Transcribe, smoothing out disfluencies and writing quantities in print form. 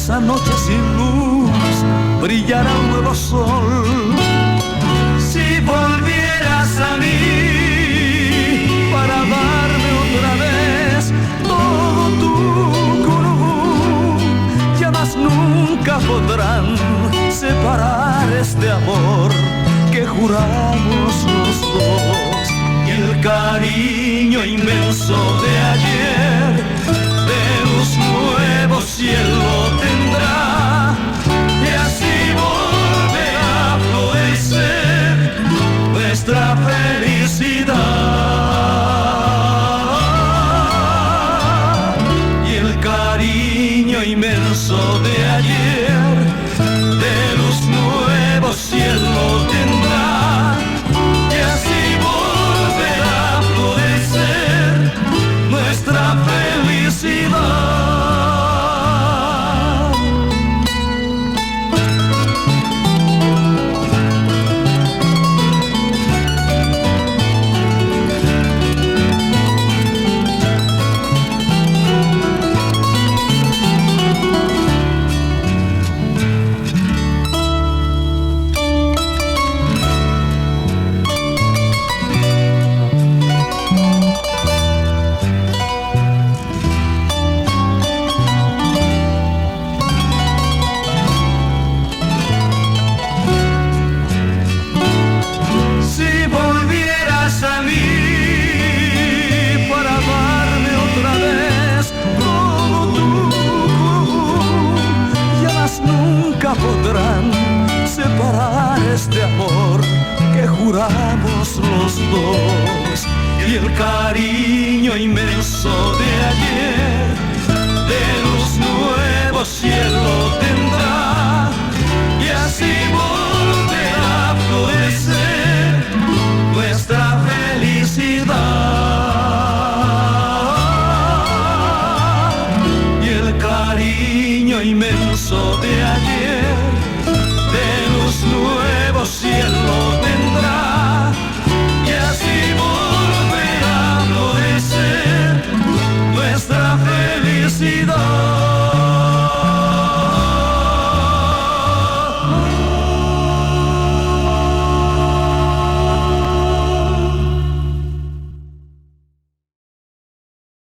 esa noche sin luz brillará un nuevo sol. Si volvieras a mí para darme otra vez todo tu curú, ya más nunca podrán separar este amor que juramos los dos. Y el cariño inmenso de ayer de luz nuevo cielo tendrá, y así volverá a florecer nuestra felicidad. Y el cariño inmenso de ayer de luz nuevo cielo tendrá, y así volverá a florecer nuestra felicidad. Podrán separar este amor que juramos los dos. Y el cariño inmenso de ayer de luz nuevo cielo tendrá, y así volverá a florecer nuestra felicidad. Y el cariño inmenso de ayer de luz nuevo cielo tendrá, y así volverá a florecer nuestra felicidad.